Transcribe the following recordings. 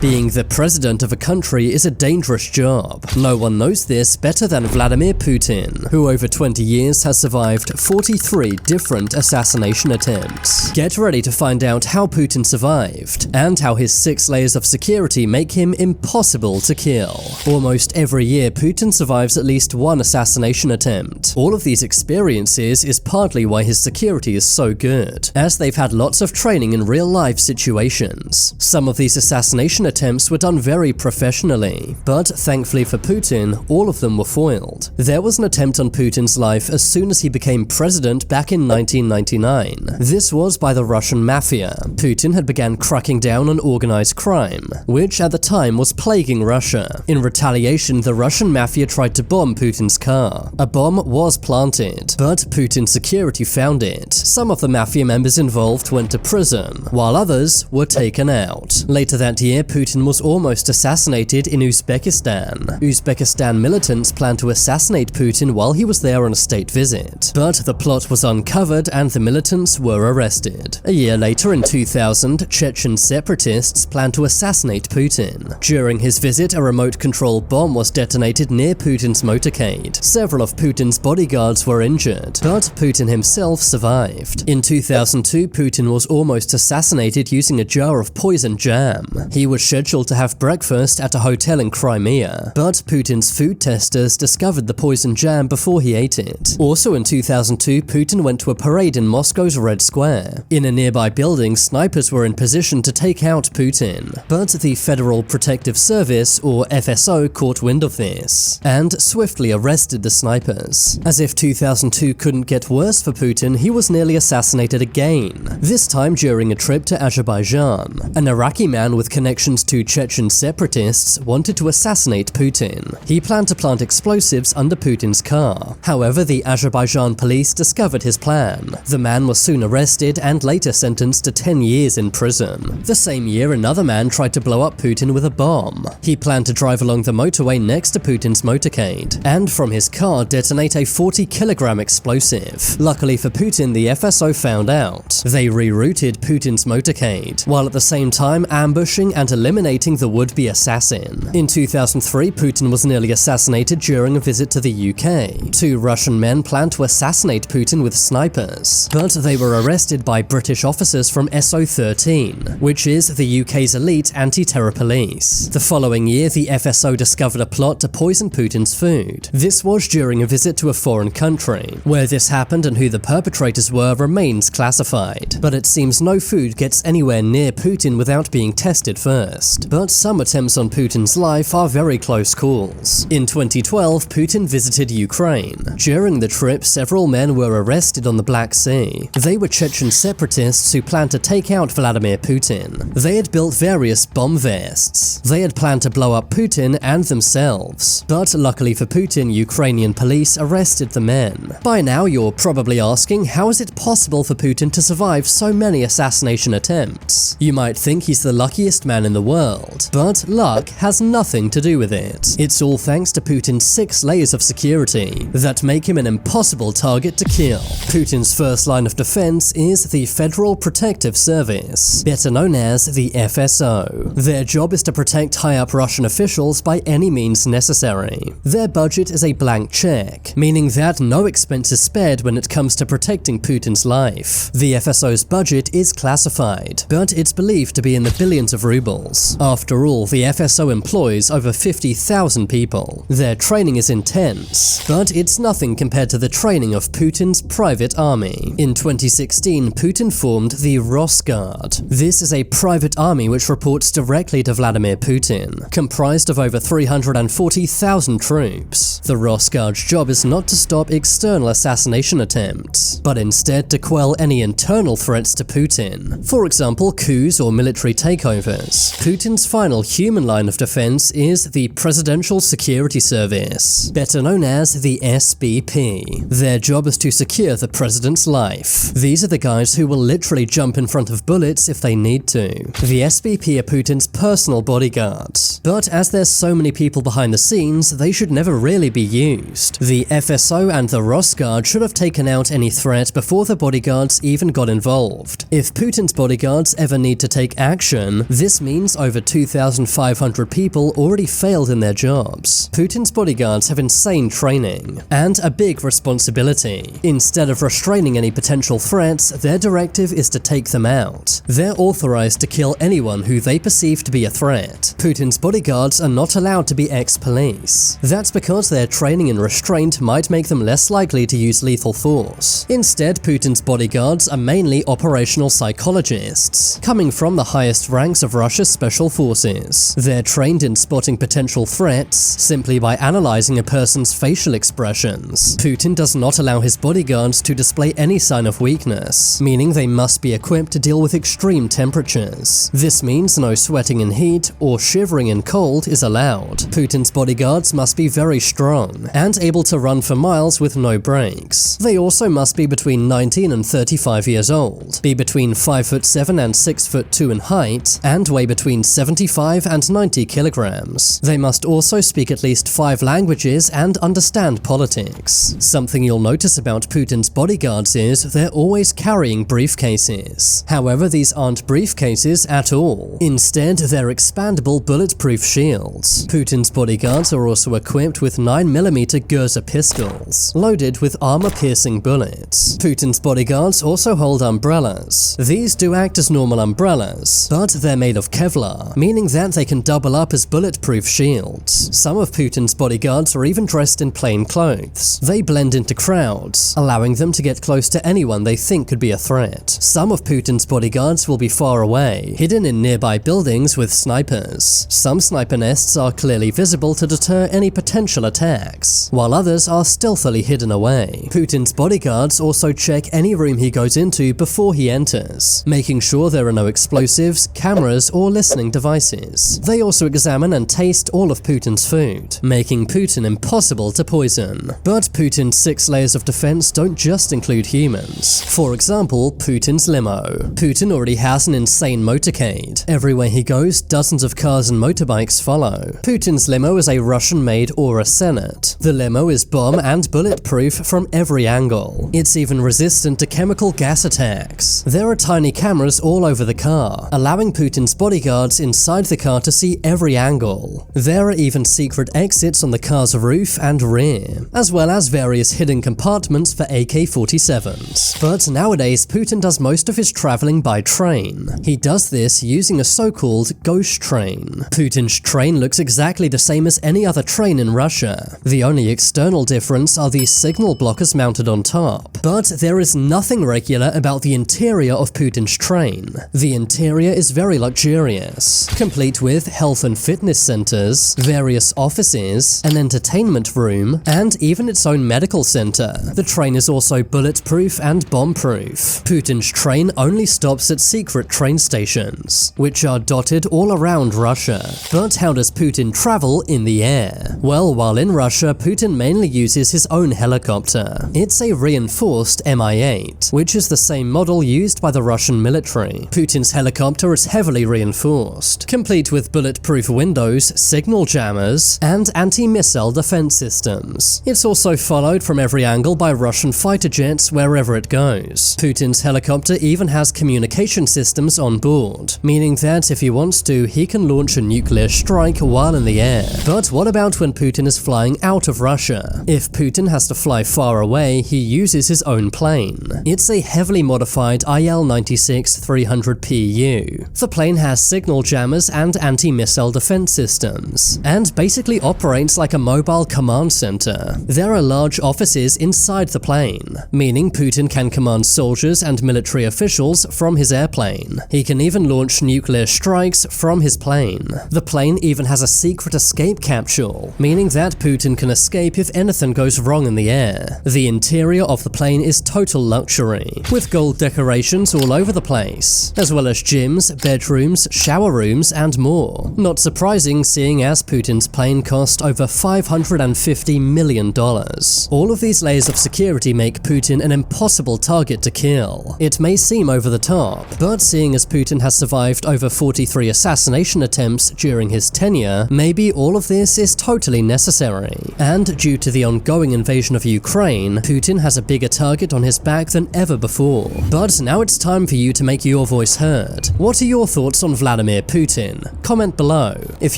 Being the president of a country is a dangerous job. No one knows this better than Vladimir Putin, who over 20 years has survived 43 different assassination attempts. Get ready to find out how Putin survived, and how his 6 layers of security make him impossible to kill. Almost every year, Putin survives at least one assassination attempt. All of these experiences is partly why his security is so good, as they've had lots of training in real-life situations. Some of these assassination attempts were done very professionally, but thankfully for Putin, all of them were foiled. There was an attempt on Putin's life as soon as he became president back in 1999. This was by the Russian mafia. Putin had begun cracking down on organized crime, which at the time was plaguing Russia. In retaliation, the Russian mafia tried to bomb Putin's car. A bomb was planted, but Putin's security found it. Some of the mafia members involved went to prison, while others were taken out. Later that year, Putin was almost assassinated in Uzbekistan. Uzbekistan militants planned to assassinate Putin while he was there on a state visit, but the plot was uncovered and the militants were arrested. A year later, in 2000, Chechen separatists planned to assassinate Putin. During his visit, a remote-controlled bomb was detonated near Putin's motorcade. Several of Putin's bodyguards were injured, but Putin himself survived. In 2002, Putin was almost assassinated using a jar of poison jam. He was scheduled to have breakfast at a hotel in Crimea, but Putin's food testers discovered the poison jam before he ate it. Also in 2002, Putin went to a parade in Moscow's Red Square. In a nearby building, snipers were in position to take out Putin, but the Federal Protective Service, or FSO, caught wind of this, and swiftly arrested the snipers. As if 2002 couldn't get worse for Putin, he was nearly assassinated again, this time during a trip to Azerbaijan. An Iraqi man with connections to Chechen separatists wanted to assassinate Putin. He planned to plant explosives under Putin's car. However, the Azerbaijan police discovered his plan. The man was soon arrested and later sentenced to 10 years in prison. The same year, another man tried to blow up Putin with a bomb. He planned to drive along the motorway next to Putin's motorcade, and from his car detonate a 40-kilogram explosive. Luckily for Putin, the FSO found out. They rerouted Putin's motorcade, while at the same time ambushing and eliminating the would-be assassin. In 2003, Putin was nearly assassinated during a visit to the UK. 2 Russian men planned to assassinate Putin with snipers, but they were arrested by British officers from SO13, which is the UK's elite anti-terror police. The following year, the FSO discovered a plot to poison Putin's food. This was during a visit to a foreign country. Where this happened and who the perpetrators were remains classified, but it seems no food gets anywhere near Putin without being tested first. But some attempts on Putin's life are very close calls. In 2012, Putin visited Ukraine. During the trip, several men were arrested on the Black Sea. They were Chechen separatists who planned to take out Vladimir Putin. They had built various bomb vests. They had planned to blow up Putin and themselves. But luckily for Putin, Ukrainian police arrested the men. By now, you're probably asking, how is it possible for Putin to survive so many assassination attempts? You might think he's the luckiest man in the world, but luck has nothing to do with it. It's all thanks to Putin's 6 layers of security that make him an impossible target to kill. Putin's first line of defense is the Federal Protective Service, better known as the FSO. Their job is to protect high-up Russian officials by any means necessary. Their budget is a blank check, meaning that no expense is spared when it comes to protecting Putin's life. The FSO's budget is classified, but it's believed to be in the billions of rubles. After all, the FSO employs over 50,000 people. Their training is intense, but it's nothing compared to the training of Putin's private army. In 2016, Putin formed the Rosguard. This is a private army which reports directly to Vladimir Putin, comprised of over 340,000 troops. The Rosguard's job is not to stop external assassination attempts, but instead to quell any internal threats to Putin. For example, coups or military takeovers. Putin's final human line of defense is the Presidential Security Service, better known as the SBP. Their job is to secure the president's life. These are the guys who will literally jump in front of bullets if they need to. The SBP are Putin's personal bodyguards, but as there's so many people behind the scenes, they should never really be used. The FSO and the Rosguard should have taken out any threat before the bodyguards even got involved. If Putin's bodyguards ever need to take action, this means means over 2,500 people already failed in their jobs. Putin's bodyguards have insane training and a big responsibility. Instead of restraining any potential threats, their directive is to take them out. They're authorized to kill anyone who they perceive to be a threat. Putin's bodyguards are not allowed to be ex-police. That's because their training and restraint might make them less likely to use lethal force. Instead, Putin's bodyguards are mainly operational psychologists, coming from the highest ranks of Russia's special forces. They're trained in spotting potential threats simply by analyzing a person's facial expressions. Putin does not allow his bodyguards to display any sign of weakness, meaning they must be equipped to deal with extreme temperatures. This means no sweating in heat or shivering in cold is allowed. Putin's bodyguards must be very strong and able to run for miles with no breaks. They also must be between 19 and 35 years old, be between 5'7" and 6'2" in height, and weigh between 75 and 90 kilograms. They must also speak at least 5 languages and understand politics. Something you'll notice about Putin's bodyguards is they're always carrying briefcases. However, these aren't briefcases at all. Instead, they're expandable bulletproof shields. Putin's bodyguards are also equipped with 9mm Gurza pistols, loaded with armor-piercing bullets. Putin's bodyguards also hold umbrellas. These do act as normal umbrellas, but they're made of Kevlar, meaning that they can double up as bulletproof shields. Some of Putin's bodyguards are even dressed in plain clothes. They blend into crowds, allowing them to get close to anyone they think could be a threat. Some of Putin's bodyguards will be far away, hidden in nearby buildings with snipers. Some sniper nests are clearly visible to deter any potential attacks, while others are stealthily hidden away. Putin's bodyguards also check any room he goes into before he enters, making sure there are no explosives, cameras, or listening devices. They also examine and taste all of Putin's food, making Putin impossible to poison. But Putin's 6 layers of defense don't just include humans. For example, Putin's limo. Putin already has an insane motorcade. Everywhere he goes, dozens of cars and motorbikes follow. Putin's limo is a Russian-made Aura Senate. The limo is bomb and bulletproof from every angle. It's even resistant to chemical gas attacks. There are tiny cameras all over the car, allowing Putin's bodyguards inside the car to see every angle. There are even secret exits on the car's roof and rear, as well as various hidden compartments for AK-47s. But nowadays, Putin does most of his traveling by train. He does this using a so-called ghost train. Putin's train looks exactly the same as any other train in Russia. The only external difference are the signal blockers mounted on top. But there is nothing regular about the interior of Putin's train. The interior is very luxurious, complete with health and fitness centers, various offices, an entertainment room, and even its own medical center. The train is also bulletproof and bomb-proof. Putin's train only stops at secret train stations, which are dotted all around Russia. But how does Putin travel in the air? Well, while in Russia, Putin mainly uses his own helicopter. It's a reinforced Mi-8, which is the same model used by the Russian military. Putin's helicopter is heavily reinforced, complete with bulletproof windows, signal jammers, and anti-missile defense systems. It's also followed from every angle by Russian fighter jets wherever it goes. Putin's helicopter even has communication systems on board, meaning that if he wants to, he can launch a nuclear strike while in the air. But what about when Putin is flying out of Russia? If Putin has to fly far away, he uses his own plane. It's a heavily modified IL-96-300PU. The plane has signal jammers and anti-missile defense systems, and basically operates like a mobile command center. There are large offices inside the plane, meaning Putin can command soldiers and military officials from his airplane. He can even launch nuclear strikes from his plane. The plane even has a secret escape capsule, meaning that Putin can escape if anything goes wrong in the air. The interior of the plane is total luxury, with gold decorations all over the place, as well as gyms, bedrooms, shower rooms, and more. Not surprising, seeing as Putin's plane cost over $550 million. All of these layers of security make Putin an impossible target to kill. It may seem over the top, but seeing as Putin has survived over 43 assassination attempts during his tenure, maybe all of this is totally necessary. And due to the ongoing invasion of Ukraine, Putin has a bigger target on his back than ever before. But now it's time for you to make your voice heard. What are your thoughts on Vladimir Vladimir Putin? Comment below. If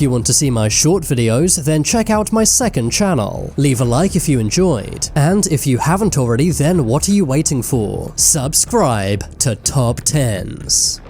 you want to see my short videos, then check out my second channel. Leave a like if you enjoyed. And if you haven't already, then what are you waiting for? Subscribe to Top 10s.